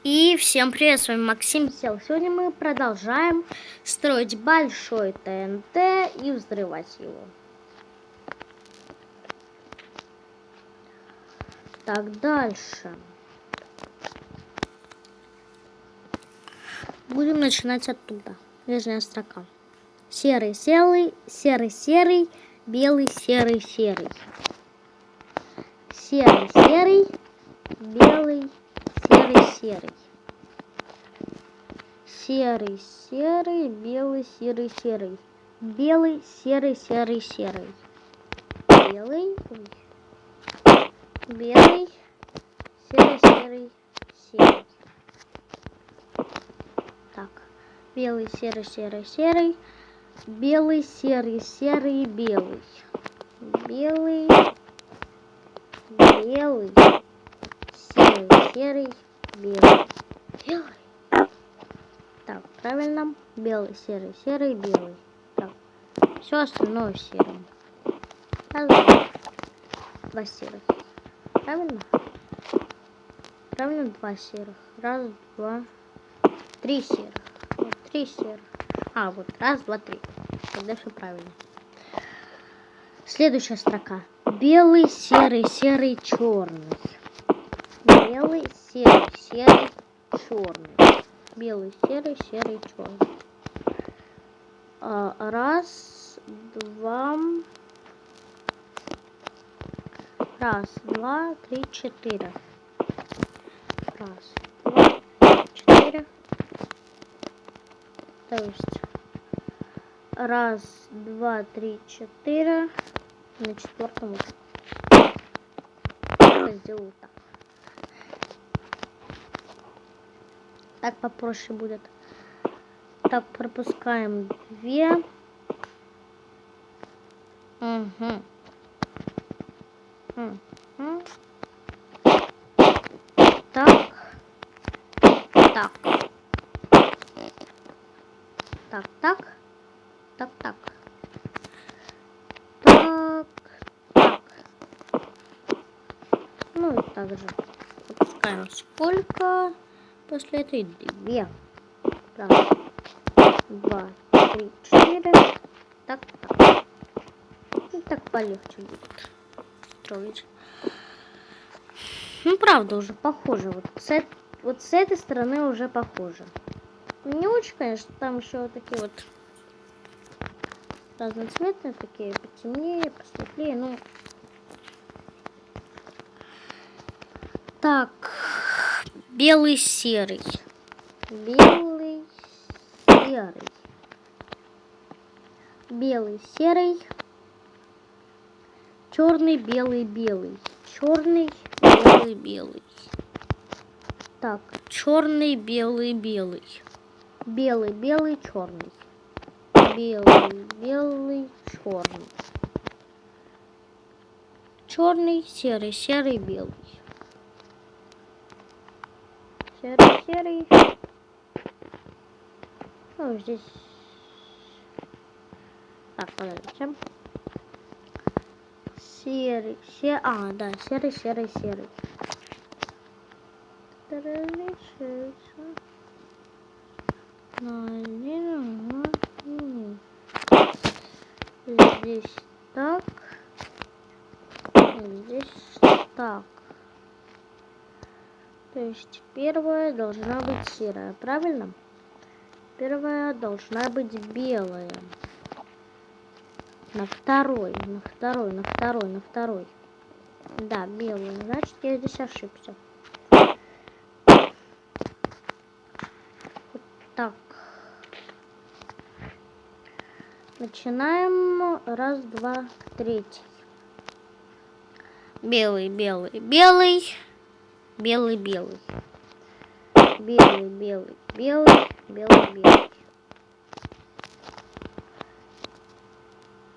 И всем привет, с вами Максим Сел. Сегодня мы продолжаем строить большой ТНТ и взрывать его. Так, дальше. Будем начинать оттуда. Нижняя строка. Серый, серый, серый, серый, белый, серый, серый. Серый, серый, белый, серый, серый. Серый, серый, белый, серый, серый. Белый, серый, серый, серый. Белый, белый, серый, серый, серый. Так, белый, серый, серый, серый. Белый, серый, серый, белый. Белый, белый, серый, серый, белый. Белый. Так, правильно. Белый, серый, серый, белый. Так, все остальное серым. Раз, два серых. Правильно? Правильно, два серых. Раз, два, три серых. Вот, три серых. А, вот, раз, два, три. Тогда все правильно. Следующая строка. Белый, серый, серый, черный. Белый, серый, серый, черный. Белый, серый, серый, черный. Раз, два, три, четыре. Раз, два, четыре. То есть раз, два, три, четыре. На четвертом я сделаю так. Так попроще будет. Так, пропускаем две. Угу. Угу. Так. Так. Так, так. Так, так. Так. Так. Ну и также пропускаем сколько после этой две. Раз, два, три, четыре. Так, так. И так полегче будет строить. Ну, правда, уже похоже. Вот с этой стороны уже похоже. Не очень, конечно, там еще вот такие вот разноцветные, такие потемнее, посветлее. Ну, так, белый, серый. Белый, серый. Белый, серый. Черный, белый, белый. Черный, белый, белый. Так, черный, белый, белый. Белый, белый, черный. Белый, белый, черный. Черный, серый, серый, белый. Серый, серый. Ну, здесь. Так, подождите. Серый, да, серый, серый, серый. Здесь так. Здесь так. То есть первая должна быть серая, правильно? Первая должна быть белая. На второй. Да, белая. Значит, я здесь ошибся. Вот так. Начинаем. Раз, два, третий. Белый, белый, белый. Белый, белый. Белый, белый, белый. Белый, белый.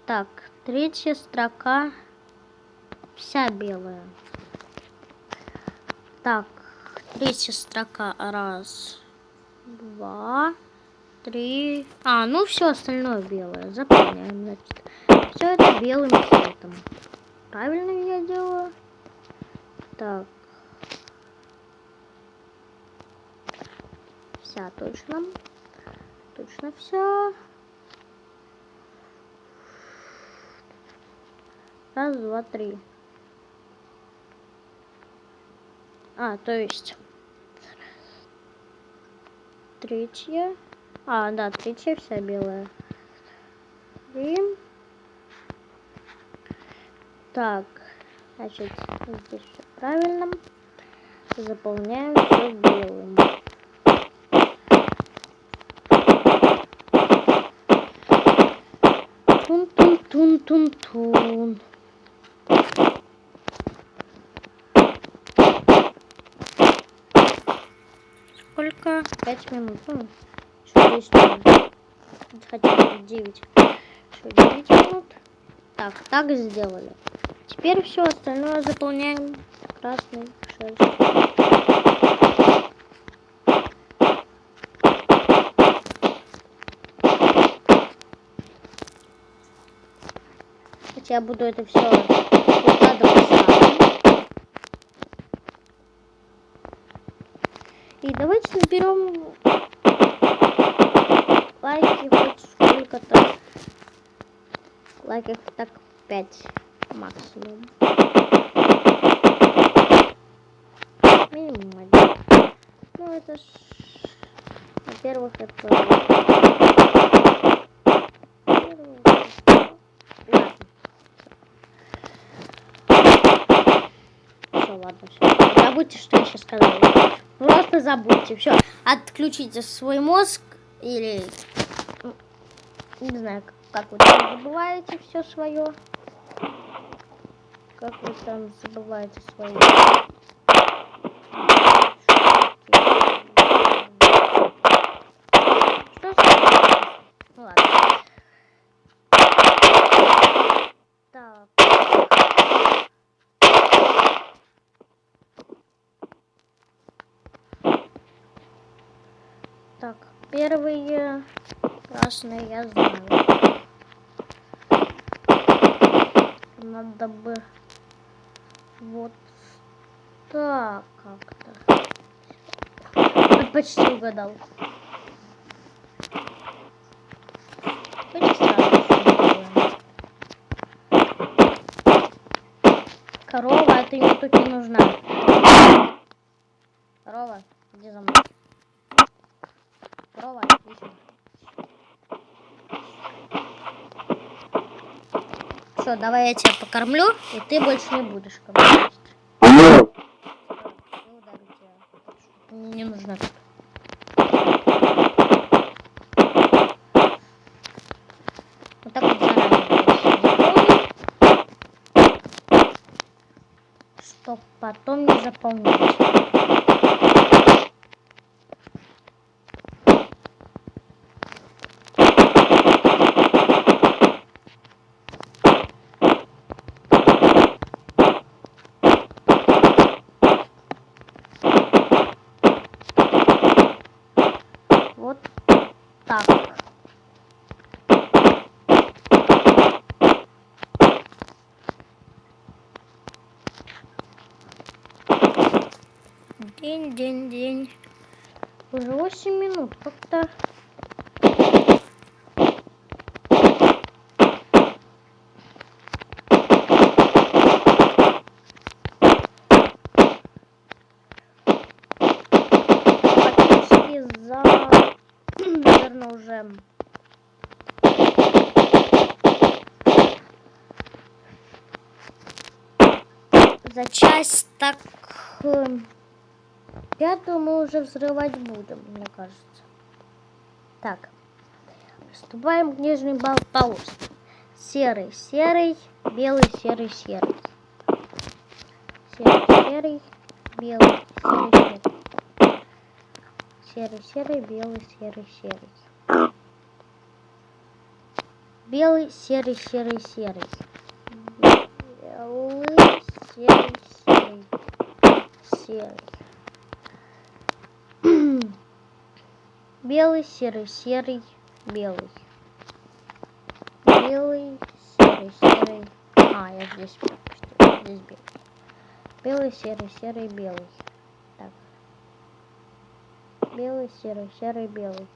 Так, третья строка вся белая. Так, третья строка. Раз, два, три. Ну все остальное белое. Заполняем, значит. Все это белым цветом. Правильно я делаю? Так. вся, точно. Точно все. Раз, два, три. То есть третья. Да, третья вся белая. И так, значит, здесь все правильно. Заполняем все белым. Тун-тун-тун-тун-тун. Сколько? 5 минут. Еще 10 минут. Хотя бы 9. Еще 9 минут. Так сделали. Теперь все остальное заполняем красной шерстью. Хотя я буду это все укладывать сам. И давайте наберем лайки хоть сколько-то. Лайков так 5 максимум. Минимум 1. Ну это ж, во-первых, это... Ладно, все. Забудьте, что я сейчас сказала. Просто забудьте. Все. Отключите свой мозг или не знаю, как вы там забываете все свое. Как вы там забываете свое. Что с... Ну ладно. Так. Так, первые красные я знаю. Надо бы вот так как-то. Почти угадал. Давайте сразу сделаем. Корова, ты мне тут не нужна. Корова, иди за мной. Корова, иди сюда. Все, давай я тебя покормлю, и ты больше не будешь кормить. Мне не нужна тут. Вот так вот заранее. Чтоб потом не заполнять. Вот так. День. Уже 8 минут. Как-то... Практически за... Наверное, уже... За час так... Пятую мы уже взрывать будем, мне кажется. Так. Приступаем к нижней полосе. Серый, белый, серый. Серый, белый, серый. Серый, белый, серый. Белый, серый. Белый, серый. Белый, серый, белый. Белый, серый. Я здесь пропустила. Здесь белый. Белый, серый, белый. Так. белый, серый, серый, белый.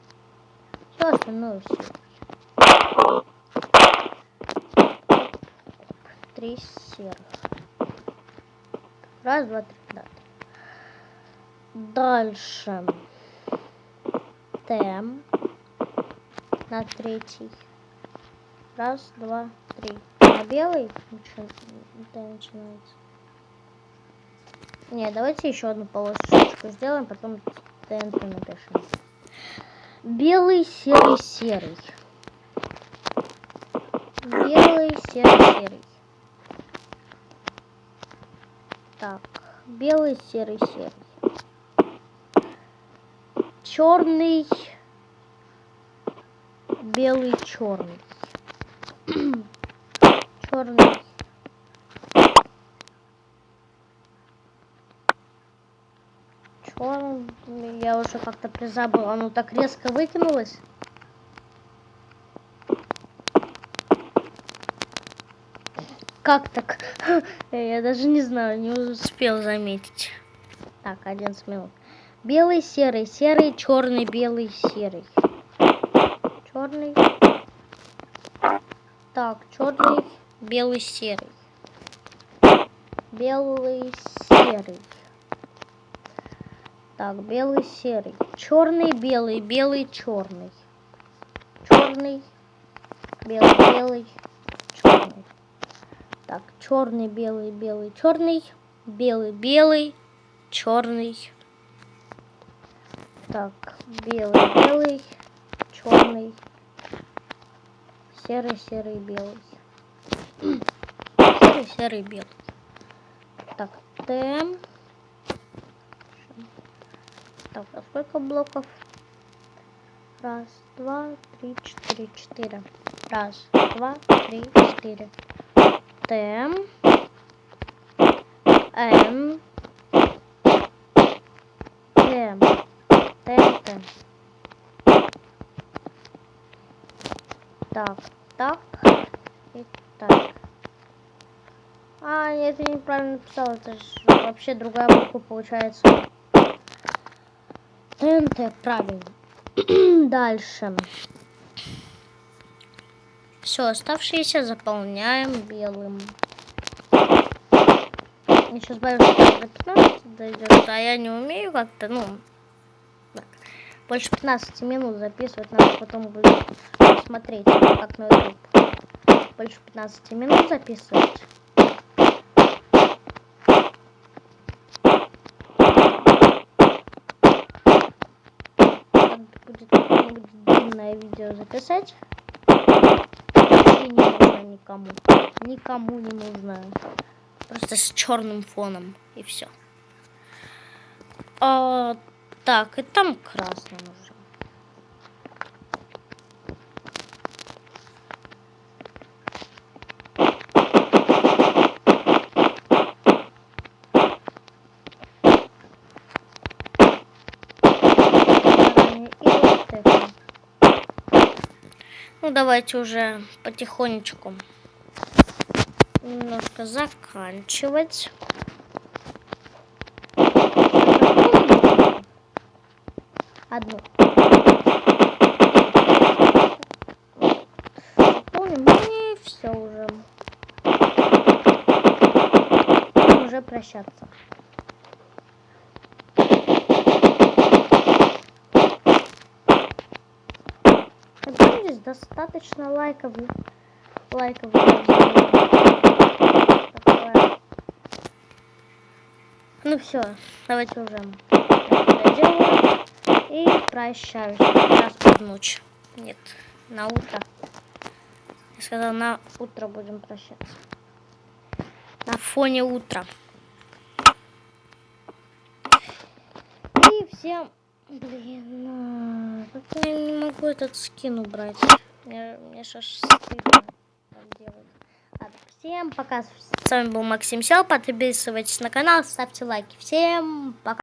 Все остальное серый. 3 серых. Раз, два, три. Да. Дальше. Тем. На третий. Раз, два, три. На белый начинается. Не, давайте еще одну полосочку сделаем, потом ТНТ напишем. Белый, серый, серый. Белый, серый, серый. Так, белый, серый, серый. Черный, белый, черный. Черный. Черный. Я уже как-то призабыла. Оно так резко выкинулось. Как так? Я даже не знаю, не успел заметить. Так, 11 минут. Белый, серый, серый, черный, белый, серый. Черный. Так, черный, белый, серый. Белый, серый. Так, белый, серый. Черный, белый, белый, черный. Черный, белый, белый, черный. Так, черный, белый, белый, черный. Белый, белый, черный. Так, белый, белый, черный. Серый, серый, белый. Серый, серый, белый. Так, Т. Так, а сколько блоков? Раз, два, три, четыре, четыре. Раз, два, три, четыре. Т. Н. Т. Т. Т. Так, так и так. А, нет, я неправильно написала. Это же вообще другая буква получается. ТНТ, правильно. Дальше. Все, оставшиеся заполняем белым. Я сейчас боюсь, что до 15 дойдет, а я не умею как-то, ну, так, больше 15 минут записывать, надо потом будет смотреть, как на YouTube. Больше 15 минут записывать. Будет какое-нибудь длинное видео записать. И не нужно никому. Никому не нужно. Просто с черным фоном. И все. Так, и там красный нужен. Ну, давайте уже потихонечку немножко заканчивать. Одну. Помним, и все уже. Уже прощаться. Здесь достаточно лайков. Ну все, давайте уже доделаю и прощаюсь. Сейчас под ночь. Нет, на утро. Я сказала, на утро будем прощаться. На фоне утра. И всем... Блин, как я не могу этот скин убрать. Мне сейчас стыдно так делать. Ладно, всем пока. С вами был Максим Сел. Подписывайтесь на канал, ставьте лайки. Всем пока.